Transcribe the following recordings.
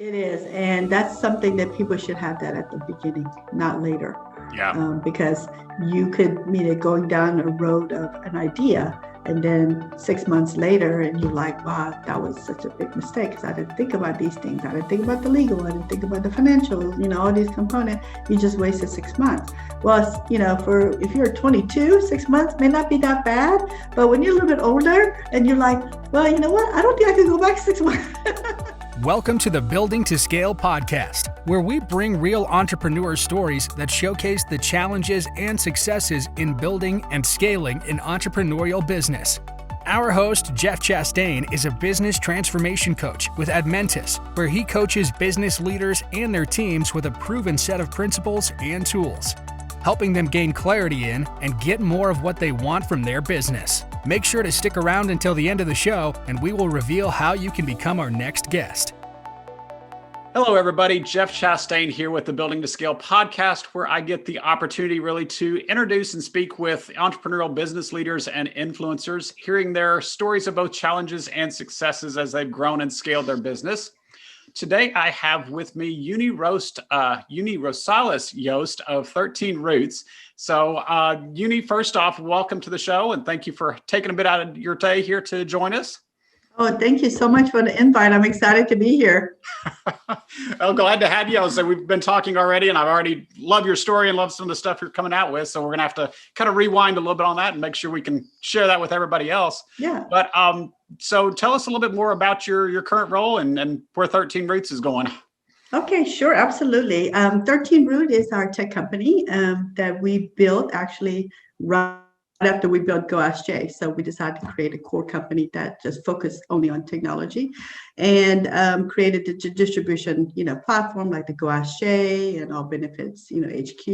It is, and that's something that people should have that at the beginning, not later. Yeah. Because you could meet it going down a road of an idea, and then 6 months later, and you're like, wow, that was such a big mistake because I didn't think about these things. I didn't think about the legal. I didn't think about the financial, all these components. You just wasted 6 months. Well, for if you're 22, 6 months may not be that bad, but when you're a little bit older and you're like, well, you know what? I don't think I can go back 6 months. Welcome to the Building to Scale podcast, where we bring real entrepreneur stories that showcase the challenges and successes in building and scaling an entrepreneurial business. Our host, Jeff Chastain, is a business transformation coach with Admentis, where he coaches business leaders and their teams with a proven set of principles and tools, helping them gain clarity in and get more of what they want from their business. Make sure to stick around until the end of the show, and we will reveal how you can become our next guest. Hello, everybody. Jeff Chastain here with the Building to Scale podcast, where I get the opportunity really to introduce and speak with entrepreneurial business leaders and influencers, hearing their stories of both challenges and successes as they've grown and scaled their business. Today, I have with me Uni Rosales Yost of 13 Roots. So, Uni, first off, welcome to the show, and thank you for taking a bit out of your day here to join us. Oh, thank you so much for the invite. I'm excited to be here. Oh, glad to have you. So we've been talking already, and I've already love your story and love some of the stuff you're coming out with. So we're going to have to kind of rewind a little bit on that and make sure we can share that with everybody else. Yeah. But so tell us a little bit more about your current role and where 13 Roots is going. Okay, sure. Absolutely. 13 Root is our tech company that we built actually right after we built GoAskJay. So we decided to create a core company that just focused only on technology and created the distribution, platform like the GoAskJay and all benefits, HQ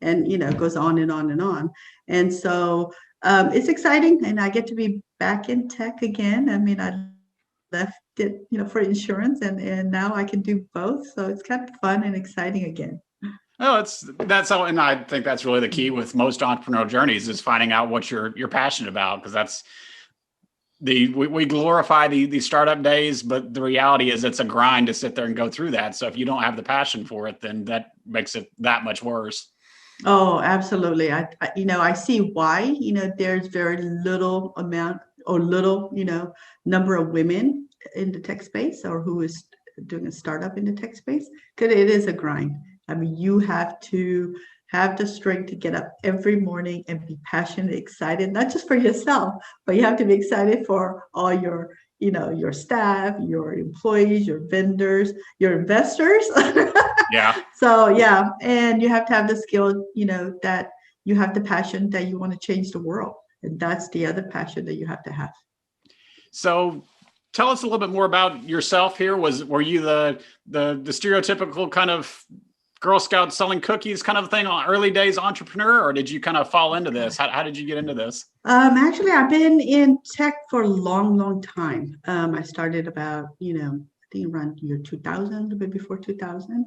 and goes on and on and on. And so it's exciting, and I get to be back in tech again. I mean, I left it, for insurance, and now I can do both. So it's kind of fun and exciting again. No, that's all, and I think that's really the key with most entrepreneurial journeys is finding out what you're passionate about, because that's we glorify the startup days, but the reality is it's a grind to sit there and go through that. So if you don't have the passion for it, then that makes it that much worse. Oh, absolutely. I see why. There's very little amount or little number of women in the tech space or who is doing a startup in the tech space, because it is a grind. I mean, you have to have the strength to get up every morning and be passionate, excited, not just for yourself, but you have to be excited for all your staff, your employees, your vendors, your investors. Yeah. So, yeah. And you have to have the skill, that you have the passion that you want to change the world. And that's the other passion that you have to have. So tell us a little bit more about yourself here. Were you the stereotypical kind of Girl Scout selling cookies kind of thing on early days entrepreneur, or did you kind of fall into this? How did you get into this? Actually, I've been in tech for a long, long time. I started about, I think around year 2000, a little bit before 2000.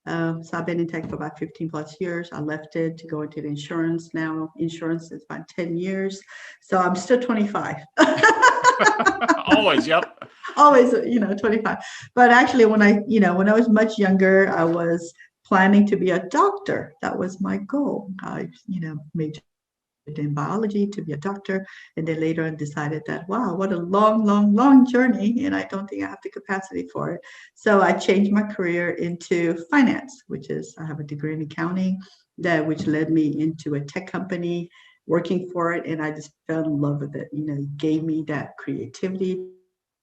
So I've been in tech for about 15 plus years. I left it to go into the insurance. Now insurance is about 10 years. So I'm still 25. Always, yep. Always, 25. But actually, when I was much younger, I was planning to be a doctor. That was my goal. I, majored in biology to be a doctor. And then later on decided that, wow, what a long, long, long journey. And I don't think I have the capacity for it. So I changed my career into finance, which is, I have a degree in accounting, which led me into a tech company, working for it. And I just fell in love with it. It gave me that creativity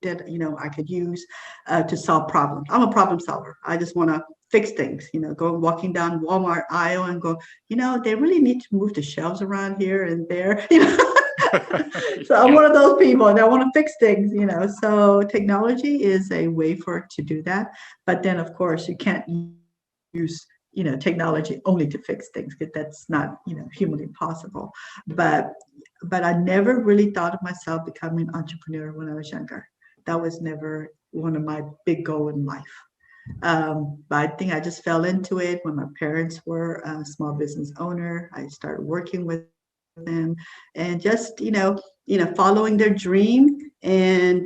that, I could use to solve problems. I'm a problem solver. I just want to fix things, walking down Walmart aisle and go, they really need to move the shelves around here and there, So I'm one of those people that want to fix things, so technology is a way for it to do that. But then, of course, you can't use technology only to fix things, because that's not, humanly possible. But I never really thought of myself becoming an entrepreneur when I was younger. That was never one of my big goals in life. But I think I just fell into it when my parents were a small business owner. I started working with them and just, following their dream and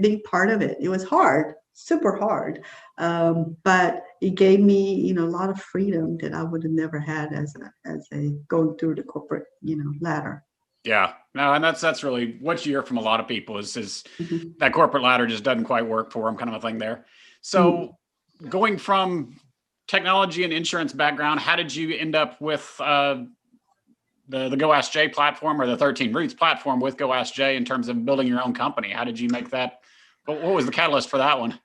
being part of it. It was hard. super hard. But it gave me, a lot of freedom that I would have never had as a going through the corporate, ladder. Yeah, no, and that's really what you hear from a lot of people is Mhm. that corporate ladder just doesn't quite work for them, kind of a thing there. Mm. So going from technology and insurance background, how did you end up with the GoAskJay platform or the 13 Roots platform with GoAskJay in terms of building your own company? How did you make that? What was the catalyst for that one?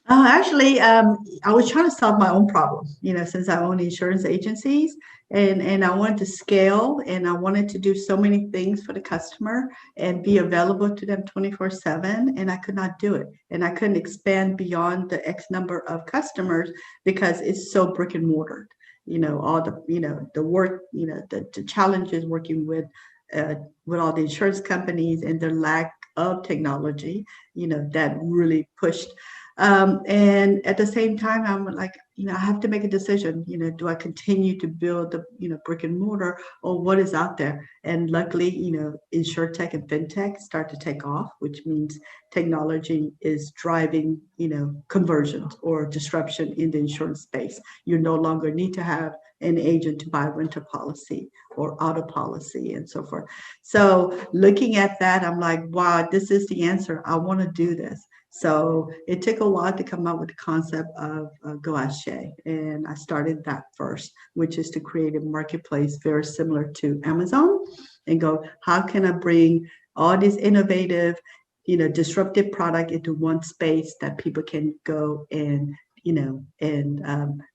Actually, I was trying to solve my own problem, since I own insurance agencies and I wanted to scale and I wanted to do so many things for the customer and be available to them 24/7. And I could not do it. And I couldn't expand beyond the X number of customers because it's so brick and mortar. All the work, the challenges working with all the insurance companies and their lack of technology, that really pushed. And at the same time, I'm like, I have to make a decision. Do I continue to build the, brick and mortar, or what is out there? And luckily, Insurtech and Fintech start to take off, which means technology is driving, conversions or disruption in the insurance space. You no longer need to have an agent to buy rental policy or auto policy and so forth. So looking at that, I'm like, wow, this is the answer. I want to do this. So it took a while to come up with the concept of GoAskJay. And I started that first, which is to create a marketplace very similar to Amazon and go, how can I bring all these innovative, disruptive product into one space that people can go and,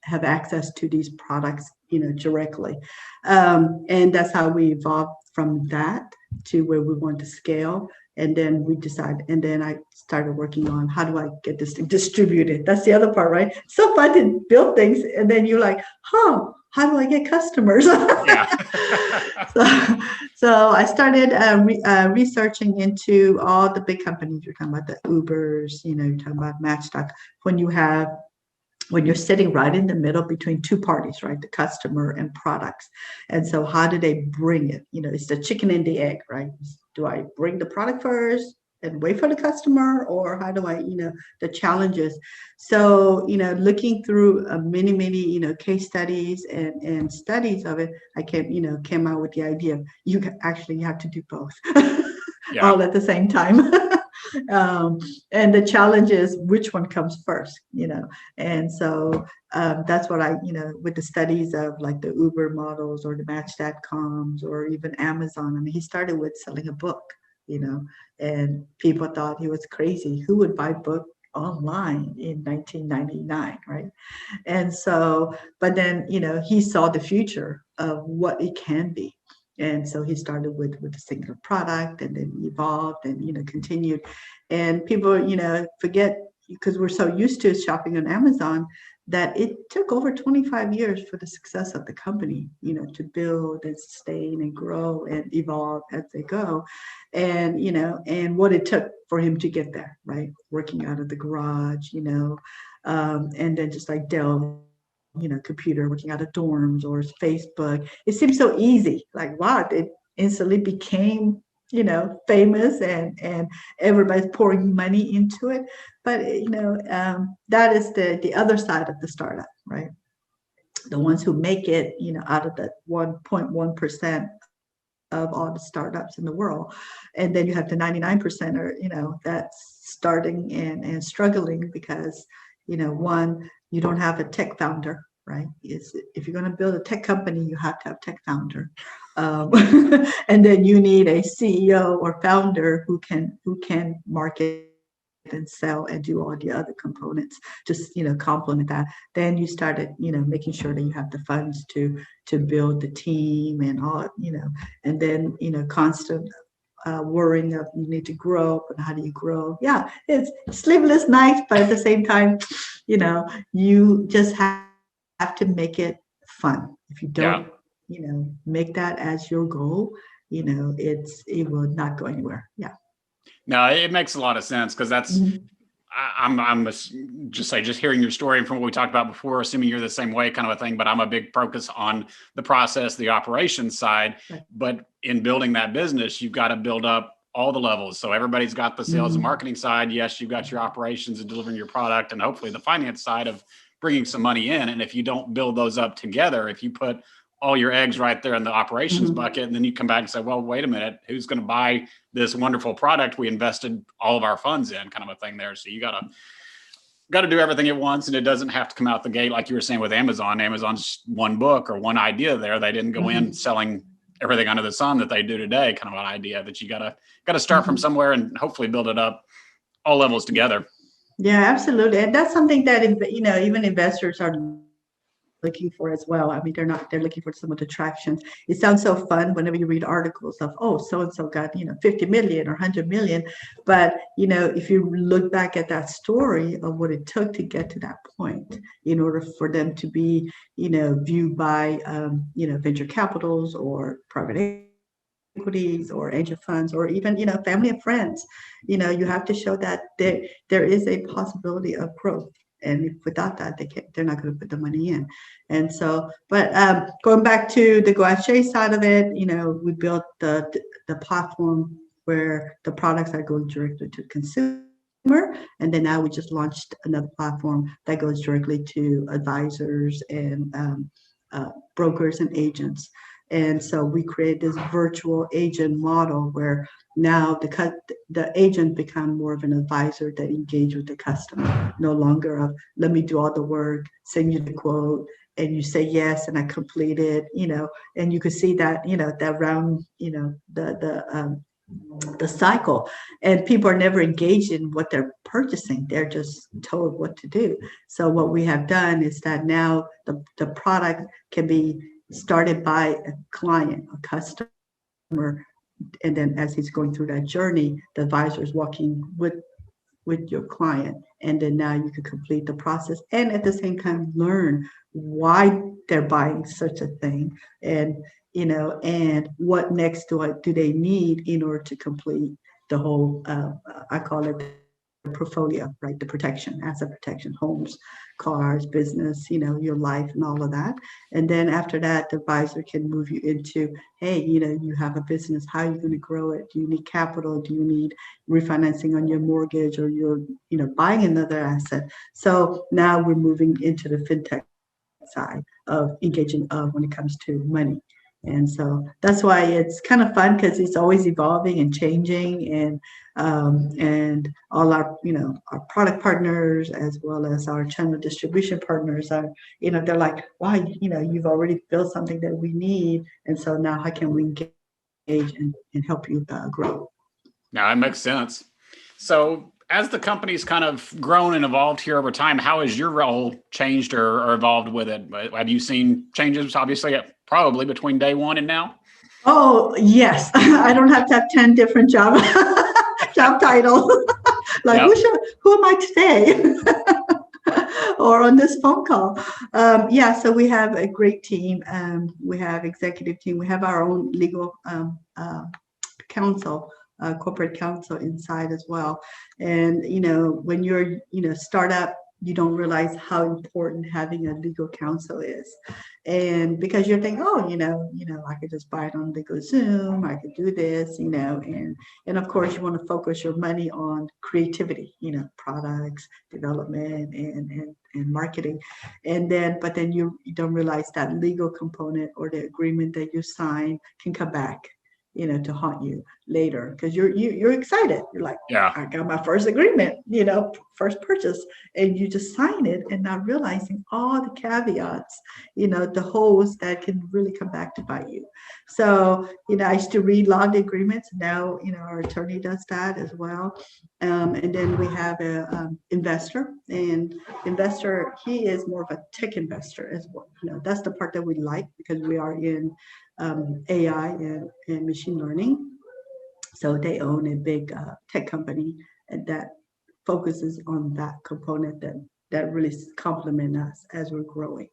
have access to these products, directly. And that's how we evolved from that to where we want to scale. And then we decided, and then I started working on how do I get this thing distributed? That's the other part, right? So fun to build things. And then you're like, how do I get customers? Yeah. So I started researching into all the big companies. You're talking about the Ubers, you're talking about Matchstock. When you're sitting right in the middle between two parties, right? The customer and products. And so how do they bring it? It's the chicken and the egg, right? Do I bring the product first and wait for the customer, or how do I, the challenges? So, looking through many, case studies and studies of it, I came out with the idea you have to do both Yeah. all at the same time. And the challenge is which one comes first, and so that's what I, with the studies of like the Uber models or the Match.coms or even Amazon. I mean, he started with selling a book, and people thought he was crazy. Who would buy book online in 1999, right? And so, but then, he saw the future of what it can be. And so he started with a single product and then evolved and, continued. And people, forget, because we're so used to shopping on Amazon, that it took over 25 years for the success of the company, to build and sustain and grow and evolve as they go. And, and what it took for him to get there, right? Working out of the garage, and then just like Dell, computer, working out of dorms or Facebook. It seems so easy. Like, wow, it instantly became, famous and everybody's pouring money into it. But, that is the other side of the startup, right? The ones who make it, out of that 1.1% of all the startups in the world. And then you have the 99% or, that's starting and struggling because, one, you don't have a tech founder, right? If you're going to build a tech company, you have to have tech founder. And then you need a CEO or founder who can market and sell and do all the other components, just, complement that. Then you started, making sure that you have the funds to build the team and all, and then, constant worrying of you need to grow, and how do you grow? Yeah, it's sleepless nights, but at the same time, you just have to make it fun. If you don't, make that as your goal, it will not go anywhere. Yeah. No, it makes a lot of sense because that's, Mhm. I'm just hearing your story and from what we talked about before, assuming you're the same way kind of a thing, but I'm a big focus on the process, the operations side. Right. But in building that business, you've got to build up all the levels. So everybody's got the sales and Mhm. marketing side. Yes, you've got your operations and delivering your product, and hopefully the finance side of bringing some money in. And if you don't build those up together, if you put all your eggs right there in the operations Mhm. bucket, and then you come back and say, well, wait a minute, who's going to buy this wonderful product we invested all of our funds in, kind of a thing there. So you got to do everything at once, and it doesn't have to come out the gate like you were saying with Amazon. Amazon's one book or one idea there. They didn't go in selling everything under the sun that they do today, kind of an idea that you got to start from somewhere and hopefully build it up all levels together. Yeah, absolutely. And that's something that, even investors are looking for as well. I mean, they're looking for some of the traction. It sounds so fun whenever you read articles of, oh, so-and-so got, 50 million or 100 million. But, if you look back at that story of what it took to get to that point in order for them to be, viewed by, venture capitals or private equities or angel funds or even, family and friends, you have to show that there is a possibility of growth. And if without that, they're not going to put the money in. And so, but going back to the GoAskJay side of it, we built the platform where the products are going directly to the consumer. And then now we just launched another platform that goes directly to advisors and brokers and agents. And so we create this virtual agent model where now the agent become more of an advisor that engage with the customer, no longer of let me do all the work, send you the quote, and you say yes, and I complete it, and you could see that, that round, the cycle, and people are never engaged in what they're purchasing. They're just told what to do. So what we have done is that now the product can be started by a client, a customer, and then as he's going through that journey, the advisor is walking with your client, and then now you can complete the process and at the same time learn why they're buying such a thing, and and what next do they need in order to complete the whole I call it portfolio, right? The protection, asset protection, homes, cars, business, your life and all of that. And then after that, the advisor can move you into, hey, you have a business, how are you going to grow it? Do you need capital? Do you need refinancing on your mortgage, or you're, buying another asset? So now we're moving into the fintech side of engaging when it comes to money. And so that's why it's kind of fun, because it's always evolving and changing, and all our our product partners as well as our channel distribution partners are they're like, wow, you've already built something that we need, and so now how can we engage and help you grow? Now that makes sense. So as the company's kind of grown and evolved here over time, how has your role changed or evolved with it? Have you seen changes, obviously, probably between day one and now? Oh, yes. I don't have to have 10 different job titles. Like, Yep. who am I today? Or on this phone call. So we have a great team. We have executive team. We have our own legal counsel, corporate counsel inside as well. And, when you're, startup, you don't realize how important having a legal counsel is. And because you're thinking, oh, I could just buy it on legal Zoom, I could do this, and of course you want to focus your money on creativity, products, development and marketing. But then you don't realize that legal component or the agreement that you sign can come back, to haunt you later, because you're excited. You're like, Yeah. I got my first agreement, first purchase, and you just sign it and not realizing all the caveats, the holes that can really come back to bite you. So, I used to read law agreements. Now, our attorney does that as well. And then we have a investor, and investor, he is more of a tech investor as well. That's the part that we like, because we are in AI and machine learning. So they own a big tech company that focuses on that component that really complement us as we're growing.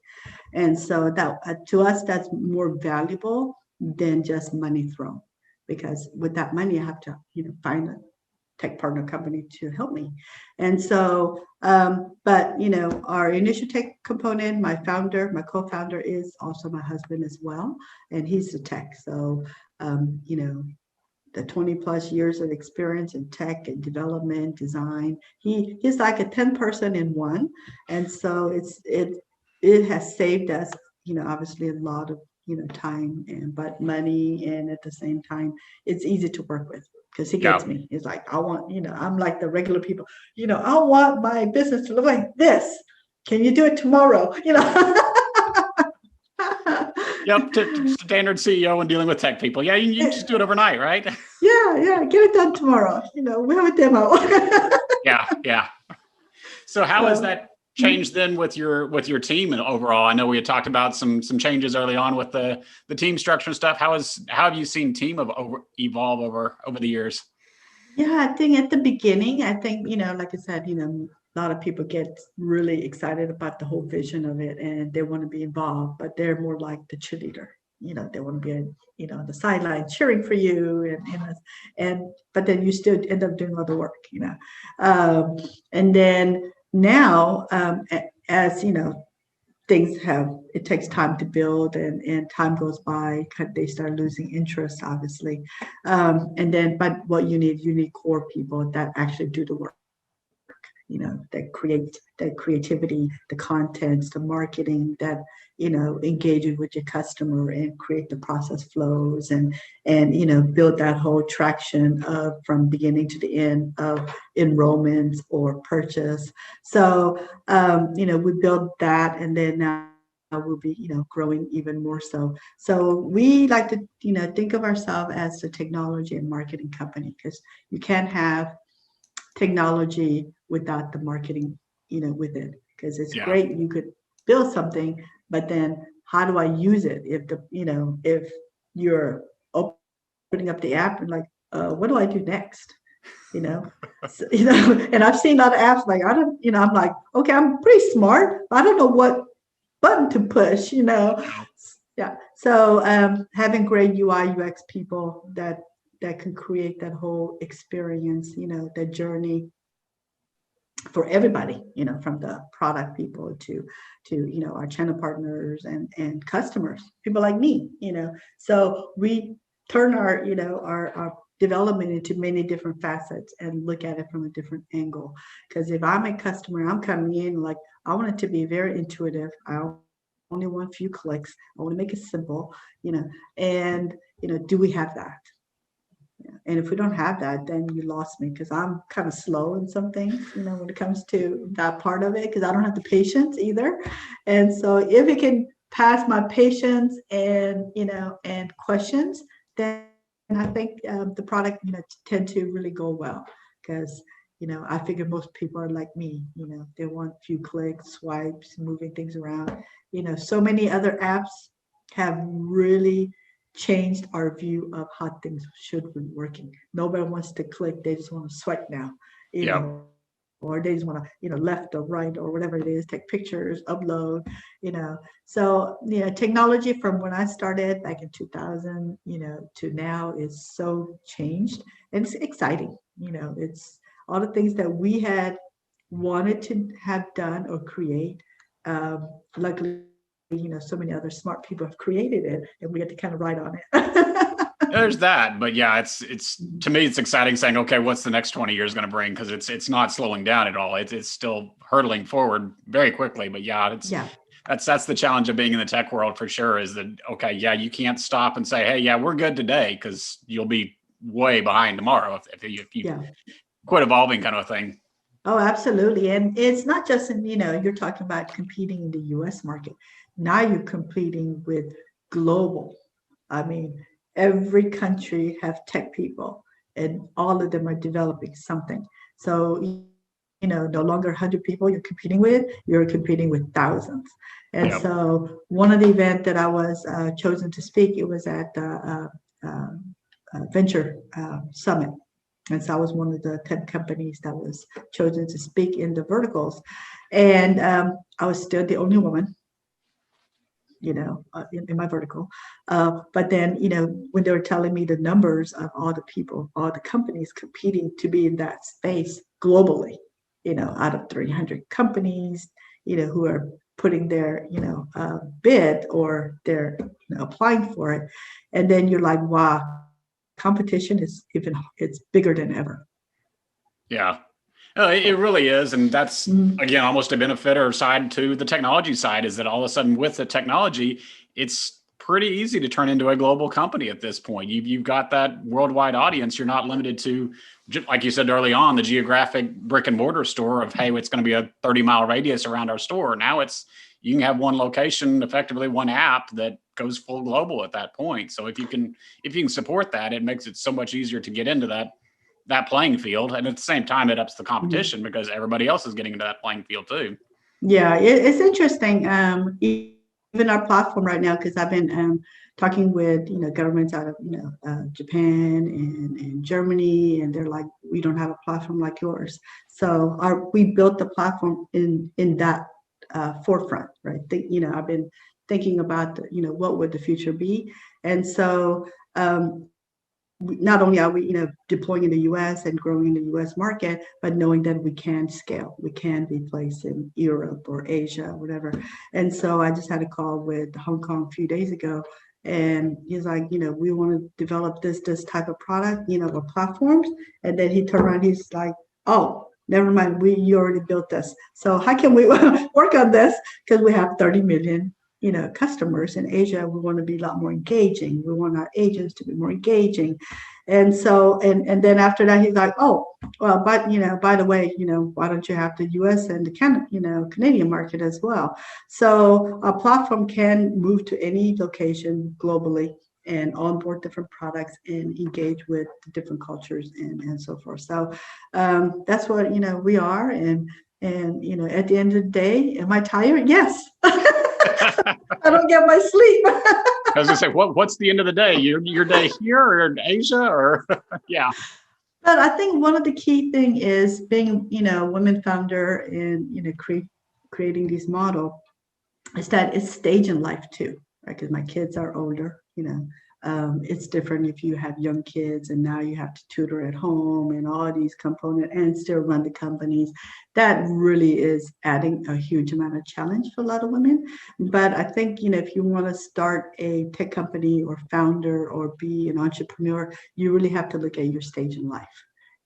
And so that to us, that's more valuable than just money thrown, because with that money, I have to find a tech partner company to help me. And so, but our initial tech component, my co-founder is also my husband as well, and he's a tech. So, the 20 plus years of experience in tech and development, design. He's like a 10 person in one. And so it has saved us, obviously a lot of, time but money. And at the same time, it's easy to work with because he gets me. It's like, I want, I'm like the regular people, I want my business to look like this. Can you do it tomorrow? Yep, standard CEO and dealing with tech people. Yeah, you just do it overnight, right? Yeah, get it done tomorrow. We have a demo. Yeah. So how has that changed then with your team and overall? I know we had talked about some changes early on with the team structure and stuff. How have you seen team evolve over the years? Yeah, I think at the beginning, like I said, a lot of people get really excited about the whole vision of it and they want to be involved, but they're more like the cheerleader. They want to be, on the sideline cheering for you, but then you still end up doing all the work, and then now, as things it takes time to build and time goes by, they start losing interest, obviously, but what you need core people that actually do the work. That create that creativity, the contents, the marketing, that engaging with your customer and create the process flows and build that whole traction of from beginning to the end of enrollments or purchase. So we build that, and then now we'll be growing even more so. So we like to think of ourselves as a technology and marketing company, because you can't have technology without the marketing, with it, because it's great. You could build something, but then how do I use it? If you're opening up the app and like, what do I do next? So, and I've seen other apps like, I don't, I'm like, okay, I'm pretty smart, but I don't know what button to push, Yeah. So having great UI UX people that can create that whole experience, that journey for everybody, from the product people to our channel partners and customers, people like me, So we turn our development into many different facets and look at it from a different angle. Because if I'm a customer, I'm coming in like, I want it to be very intuitive. I only want a few clicks. I want to make it simple, and do we have that? And if we don't have that, then you lost me, because I'm kind of slow in some things, when it comes to that part of it, because I don't have the patience either. And so if it can pass my patience and, and questions, then I think the product, tend to really go well, because, I figure most people are like me, they want a few clicks, swipes, moving things around. So many other apps have really changed our view of how things should be working. Nobody wants to click, they just want to swipe now, or they just want to, left or right or whatever it is, take pictures, upload, So, technology from when I started back in 2000, to now is so changed, and it's exciting. It's all the things that we had wanted to have done or create. Luckily, so many other smart people have created it, and we get to kind of ride on it. There's that, but yeah, it's to me, it's exciting saying, okay, what's the next 20 years going to bring? Because it's not slowing down at all. It's still hurtling forward very quickly. But that's the challenge of being in the tech world for sure. Is that okay? Yeah, you can't stop and say, hey, yeah, we're good today, because you'll be way behind tomorrow if you quit evolving, kind of a thing. Oh, absolutely. And it's not just in, you're talking about competing in the US market. Now you're competing with global. I mean, every country have tech people, and all of them are developing something. So, no longer 100 people you're competing with, you're competing with thousands. And so one of the events that I was chosen to speak, it was at the Venture Summit. And so I was one of the 10 companies that was chosen to speak in the verticals. And I was still the only woman, in my vertical. But then, when they were telling me the numbers of all the people, all the companies competing to be in that space globally, out of 300 companies, who are putting their, bid, or they're applying for it. And then you're like, wow, competition it's bigger than ever. Yeah. It really is. And that's, again, almost a benefit or side to the technology side is that all of a sudden with the technology, it's pretty easy to turn into a global company at this point. You've got that worldwide audience. You're not limited to, like you said early on, the geographic brick and mortar store of, hey, it's going to be a 30-mile radius around our store. Now you can have one location, effectively one app that goes full global at that point. So if you can support that, it makes it so much easier to get into that playing field. And at the same time, it ups the competition because everybody else is getting into that playing field too. Yeah, it's interesting. Even our platform right now, because I've been talking with governments out of Japan and Germany, and they're like, we don't have a platform like yours. So we built the platform in that forefront, right? I've been thinking about what would the future be, and so not only are we deploying in the U.S. and growing in the U.S. market, but knowing that we can scale, we can be placed in Europe or Asia, or whatever. And so I just had a call with Hong Kong a few days ago, and he's like, we want to develop this type of product, or platforms. And then he turned around, he's like, oh, never mind, you already built this. So how can we work on this? Because we have 30 million customers in Asia. We want to be a lot more engaging. We want our agents to be more engaging. And so, and then after that, he's like, oh, well, but, by the way, why don't you have the US and the Canadian market as well? So a platform can move to any location globally and onboard different products and engage with different cultures and so forth. So that's what, we are. And at the end of the day, am I tired? Yes. I don't get my sleep. I was gonna say, what's the end of the day? Your day here or in Asia or yeah. But I think one of the key thing is being, women founder and creating these model is that it's stage in life too, right? Because my kids are older, it's different if you have young kids and now you have to tutor at home and all these components and still run the companies. That really is adding a huge amount of challenge for a lot of women. But I think, if you want to start a tech company or founder or be an entrepreneur, you really have to look at your stage in life.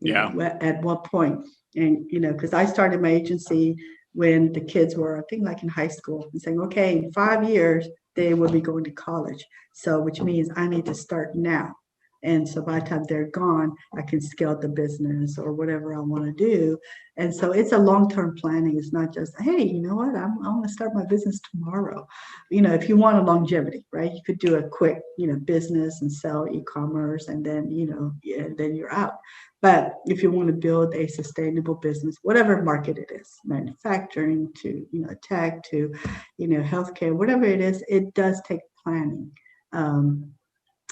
At what point? And, because I started my agency when the kids were, I think, like in high school, and saying, okay, in 5 years, they will be going to college. So, which means I need to start now. And so by the time they're gone, I can scale the business or whatever I want to do. And so it's a long-term planning. It's not just, hey, you know what? I want to start my business tomorrow. If you want a longevity, right? You could do a quick, business and sell e-commerce and then, then you're out. But if you want to build a sustainable business, whatever market it is, manufacturing to, tech to, healthcare, whatever it is, it does take planning.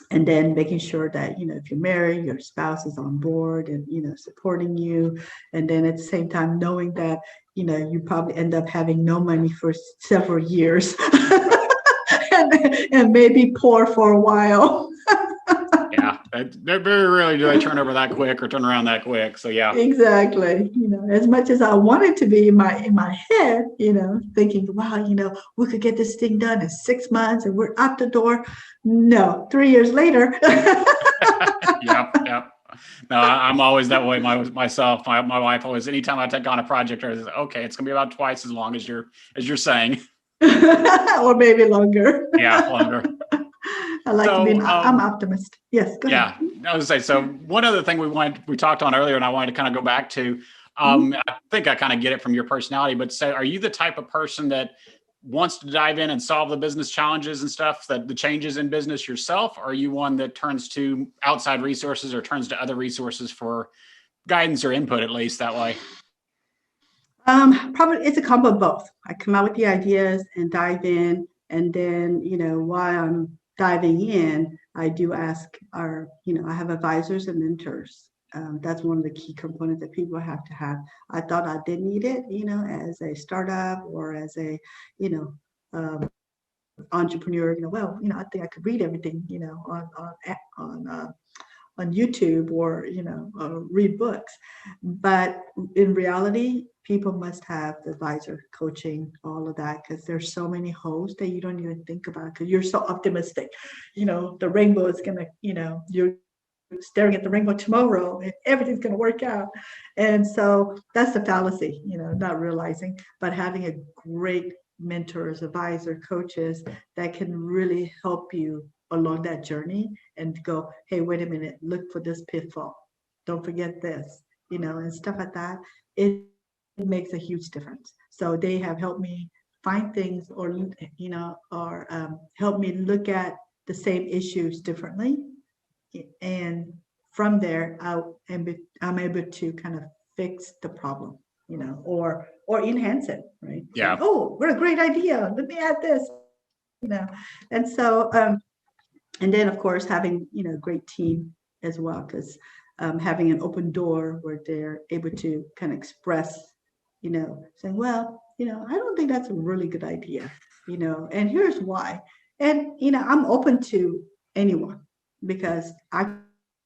And then making sure that, if you're married, your spouse is on board and, supporting you. And then at the same time, knowing that, you probably end up having no money for several years and maybe poor for a while. Yeah, very rarely do they turn over that quick or turn around that quick. So yeah, exactly. As much as I wanted to be in my head, thinking, wow, we could get this thing done in 6 months and we're out the door. No, 3 years later. Yep. No, I'm always that way myself. My wife always, anytime I take on a project, I say, okay, it's gonna be about twice as long as you're saying, or maybe longer. Yeah, longer. I like to be I'm optimist. Yes, go ahead. I was gonna say, so one other thing we talked on earlier, and I wanted to kind of go back to, I think I kind of get it from your personality, but say, are you the type of person that wants to dive in and solve the business challenges and stuff, that the changes in business yourself? Or are you one that turns to outside resources or turns to other resources for guidance or input, at least that way? Probably it's a combo of both. I come out with the ideas and dive in, and then, while I'm diving in, I do ask I have advisors and mentors. That's one of the key components that people have to have. I thought I didn't need it, as a startup or as a, entrepreneur. I think I could read everything, on YouTube or, read books. But in reality, people must have the advisor, coaching, all of that, because there's so many holes that you don't even think about because you're so optimistic. The rainbow is going to, you're staring at the rainbow tomorrow and everything's going to work out. And so that's the fallacy, not realizing, but having a great mentors, advisor, coaches that can really help you along that journey and go, hey, wait a minute, look for this pitfall. Don't forget this, and stuff like that. It makes a huge difference. So they have helped me find things or help me look at the same issues differently. And from there, I'm able to kind of fix the problem, or enhance it, right? Yeah. So, oh, what a great idea. Let me add this, And so, and then of course, having, a great team as well, because having an open door where they're able to kind of express, saying, well, I don't think that's a really good idea, and here's why. And, I'm open to anyone because I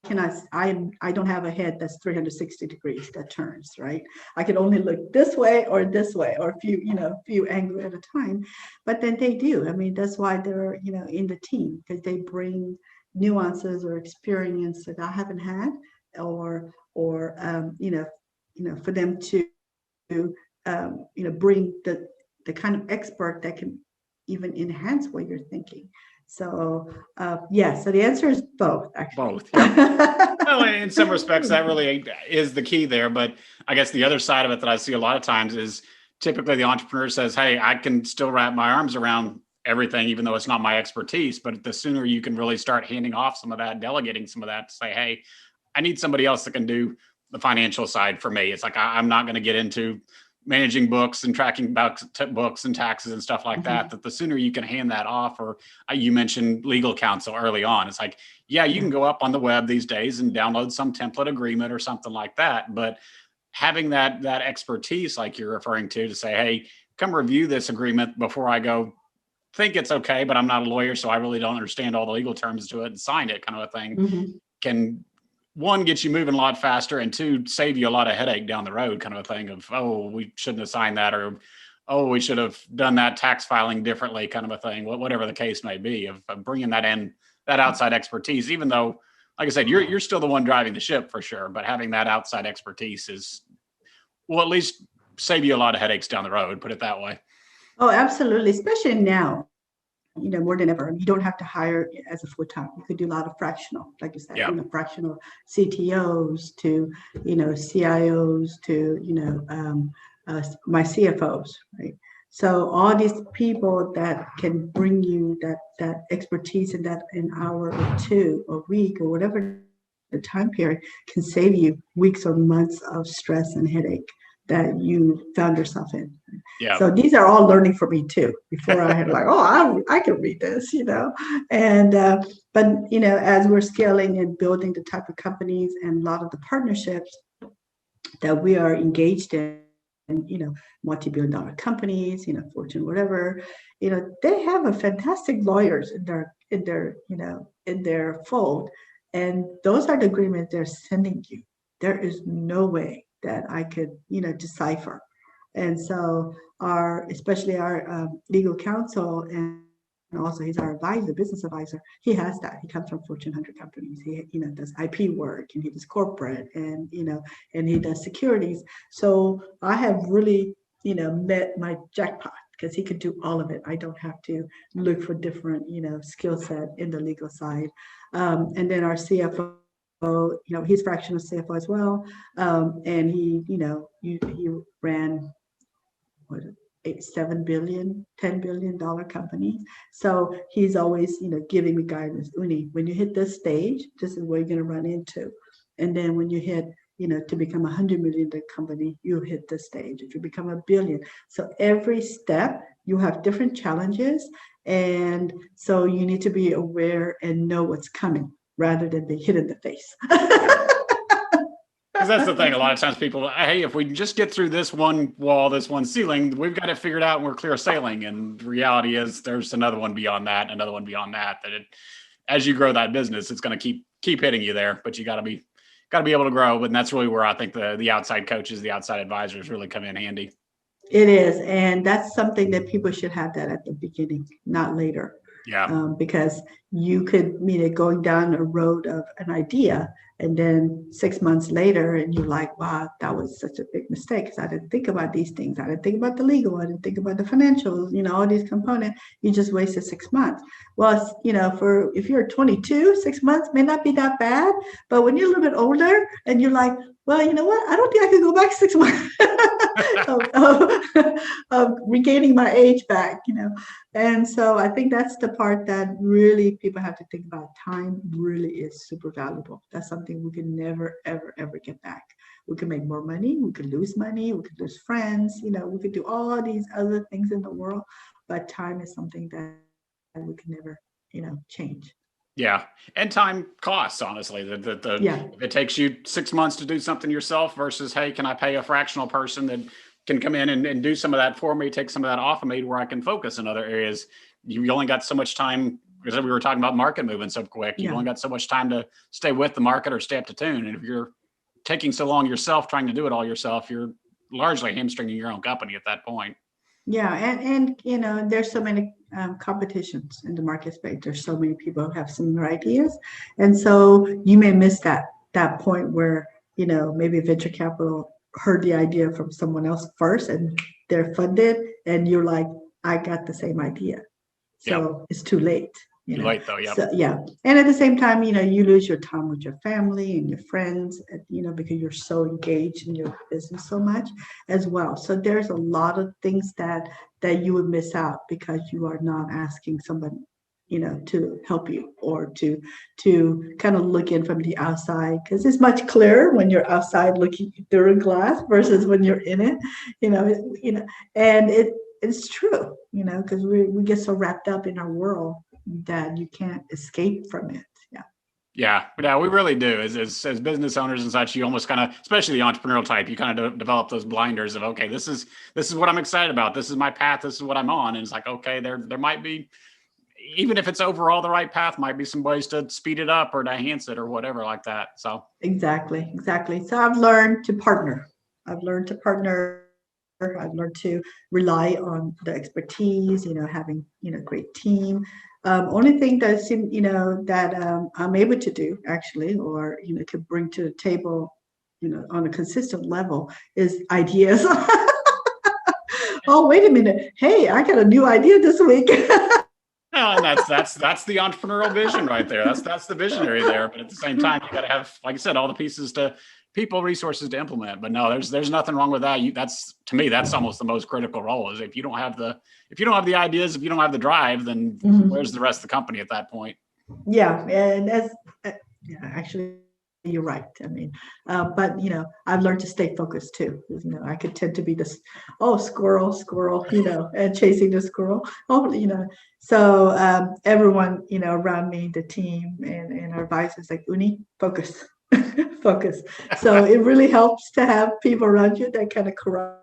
don't have a head that's 360 degrees that turns, right? I can only look this way or a few angles at a time, but then they do. I mean, that's why they're, in the team, because they bring nuances or experience that I haven't had, or for them to, bring the kind of expert that can even enhance what you're thinking. So, so the answer is both, actually. Both. Yeah. Well, in some respects, that really is the key there. But I guess the other side of it that I see a lot of times is typically the entrepreneur says, hey, I can still wrap my arms around everything, even though it's not my expertise. But the sooner you can really start handing off some of that, delegating some of that to say, hey, I need somebody else that can do the financial side for me. It's like, I'm not going to get into managing books and tracking books and taxes and stuff like that the sooner you can hand that off. Or you mentioned legal counsel early on. It's like, yeah, you can go up on the web these days and download some template agreement or something like that. But having that expertise, like you're referring to say, hey, come review this agreement before I go think it's okay, but I'm not a lawyer, so I really don't understand all the legal terms to it, and sign it, kind of a thing, can, one, get you moving a lot faster, and two, save you a lot of headache down the road, kind of a thing of, oh, we shouldn't have signed that, or, oh, we should have done that tax filing differently, kind of a thing, whatever the case may be, of bringing that in, that outside expertise, even though, like I said, you're still the one driving the ship for sure, but having that outside expertise will at least save you a lot of headaches down the road, put it that way. Oh, absolutely. Especially now, more than ever. You don't have to hire as a full-time. You could do a lot of fractional, like you said, fractional CTOs to, CIOs to, my CFOs, right? So all these people that can bring you that expertise in that an hour or two a week or whatever the time period can save you weeks or months of stress and headache that you found yourself in. Yeah. So these are all learning for me too. Before I had like, oh, I can read this, and but as we're scaling and building the type of companies and a lot of the partnerships that we are engaged in, multi-billion-dollar companies, Fortune, whatever, they have a fantastic lawyers in their fold, and those are the agreements they're sending you. There is no way that I could, decipher. And so especially our legal counsel, and also he's our advisor, business advisor, he has that. He comes from Fortune 100 companies. He, does IP work, and he does corporate, and, and he does securities. So I have really, met my jackpot, because he could do all of it. I don't have to look for different, skill set in the legal side. And then our CFO, he's fractional CFO as well. And he, he ran $7 billion, $10 billion companies. So he's always, giving me guidance. Uni, when you hit this stage, this is where you're going to run into. And then when you hit, to become $100 million company, you hit this stage. If you become $1 billion. So every step, you have different challenges. And so you need to be aware and know what's coming, rather than be hit in the face. Because that's the thing. A lot of times people, hey, if we just get through this one wall, this one ceiling, we've got it figured out and we're clear sailing. And the reality is there's another one beyond that, that as you grow that business, it's going to keep hitting you there, but you got to be able to grow. And that's really where I think the outside coaches, the outside advisors really come in handy. It is. And that's something that people should have that at the beginning, not later. Because you could going down a road of an idea, and then 6 months later, and you're like, wow, that was such a big mistake because I didn't think about these things. I didn't think about the legal. I didn't think about the financials, all these components. You just wasted 6 months. Well, if you're 22, 6 months may not be that bad. But when you're a little bit older and you're like, well, you know what? I don't think I could go back 6 months of regaining my age back, And so I think that's the part that really people have to think about. Time really is super valuable. That's something we can never, ever, ever get back. We can make more money. We could lose money. We could lose friends. We could do all these other things in the world. But time is something that we can never, change. Yeah. And time costs, honestly. If it takes you 6 months to do something yourself versus, hey, can I pay a fractional person that can come in and do some of that for me, take some of that off of me where I can focus in other areas. You only got so much time, because we were talking about market moving so quick. You've only got so much time to stay with the market or stay up to tune. And if you're taking so long yourself, trying to do it all yourself, you're largely hamstringing your own company at that point. Yeah. And there's so many competitions in the market space. There's so many people who have similar ideas. And so you may miss that point where, maybe venture capital heard the idea from someone else first and they're funded, and you're like, I got the same idea. So It's too late. Too late though, So, and at the same time, you lose your time with your family and your friends, because you're so engaged in your business so much as well. So there's a lot of things that you would miss out because you are not asking someone, to help you or to kind of look in from the outside, because it's much clearer when you're outside looking through a glass versus when you're in it, and it's true, because we get so wrapped up in our world that you can't escape from it. Yeah, we really do. As business owners and such, you almost kind of, especially the entrepreneurial type, you kind of develop those blinders of, okay, this is what I'm excited about. This is my path. This is what I'm on. And it's like, okay, there might be, even if it's overall the right path, might be some ways to speed it up or to enhance it or whatever like that. So exactly. So I've learned to partner. I've learned to rely on the expertise, having, great team. Only thing that seems, that I'm able to do actually, or, could bring to the table, on a consistent level is ideas. Oh, wait a minute. Hey, I got a new idea this week. And that's the entrepreneurial vision right there. That's the visionary there. But at the same time, you got to have, like I said, all the pieces to people, resources to implement. But no, there's nothing wrong with that. To me, that's almost the most critical role. Is if you don't have the ideas, if you don't have the drive, then where's the rest of the company at that point? Yeah, and that's actually. You're right. I mean, but I've learned to stay focused too. I could tend to be this, squirrel, and chasing the squirrel. So everyone, around me, the team and our advisors, like, Uni, focus, focus. So it really helps to have people around you that kind of corral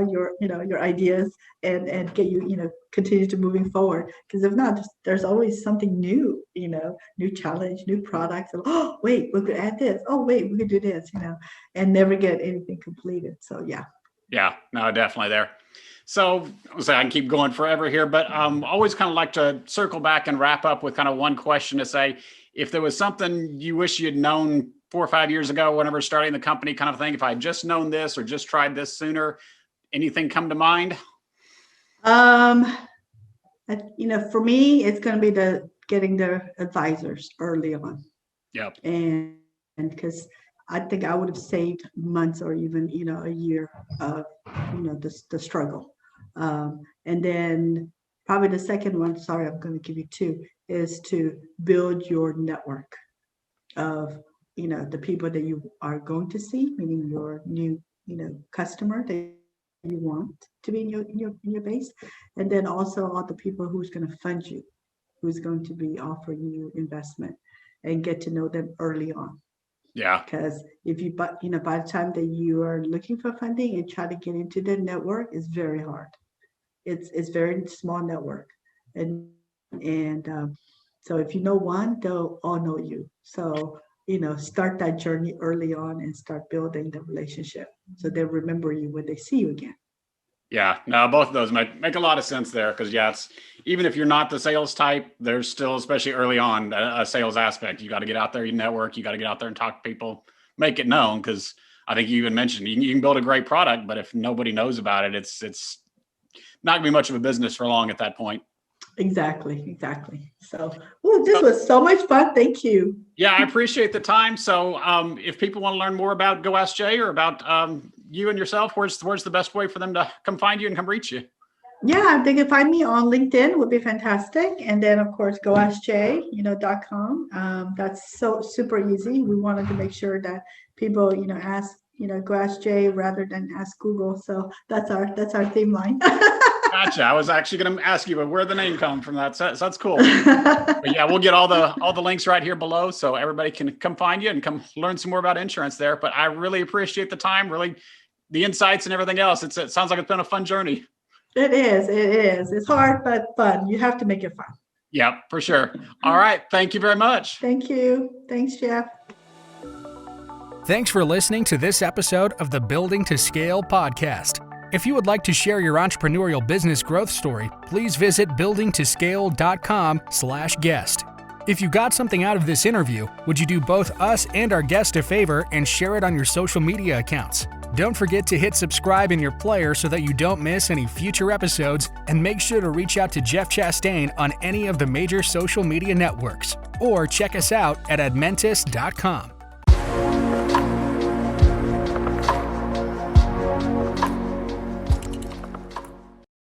your ideas and get you, continue to moving forward. Because if not, there's always something new, new challenge, new products. Oh, wait, we could add this. Oh, wait, we could do this, and never get anything completed. So yeah. Yeah, no, definitely there. So I can keep going forever here, but always kind of like to circle back and wrap up with kind of one question to say, if there was something you wish you'd known 4 or 5 years ago, whenever starting the company, kind of thing, if I had just known this or just tried this sooner, anything come to mind? For me, it's going to be getting the advisors early on. Yep. And because I think I would have saved months or even, a year of, the struggle. And then probably the second one, sorry, I'm going to give you 2, is to build your network of, the people that you are going to see, meaning your new, customer that you want to be in your base, and then also all the people who's going to fund you, who's going to be offering you investment, and get to know them early on. Yeah. Because if you, by the time that you are looking for funding and try to get into the network, is very hard. It's very small network, and so if you know one, they'll all know you. So start that journey early on and start building the relationship so they'll remember you when they see you again. Yeah, no, both of those make a lot of sense there because even if you're not the sales type, there's still, especially early on, a sales aspect. You got to get out there, you network, you got to get out there and talk to people, make it known. Because I think you even mentioned you can build a great product, but if nobody knows about it, it's not gonna be much of a business for long at that point. Exactly. So, this was so much fun. Thank you. Yeah, I appreciate the time. So if people want to learn more about GoAskJay or about you and yourself, where's the best way for them to come find you and come reach you? Yeah, they can find me on LinkedIn, would be fantastic. And then, of course, GoAskJay.com. That's so super easy. We wanted to make sure that people, ask, GoAskJay rather than ask Google. So that's our theme line. Gotcha. I was actually going to ask you, but where the name come from? That's cool. But yeah, we'll get all the links right here below, so everybody can come find you and come learn some more about insurance there. But I really appreciate the time, really the insights and everything else. It sounds like it's been a fun journey. It is. It's hard, but fun. You have to make it fun. Yeah, for sure. All right. Thank you very much. Thank you. Thanks, Jeff. Thanks for listening to this episode of the Building to Scale podcast. If you would like to share your entrepreneurial business growth story, please visit buildingtoscale.com/guest. If you got something out of this interview, would you do both us and our guest a favor and share it on your social media accounts? Don't forget to hit subscribe in your player so that you don't miss any future episodes, and make sure to reach out to Jeff Chastain on any of the major social media networks, or check us out at admentis.com.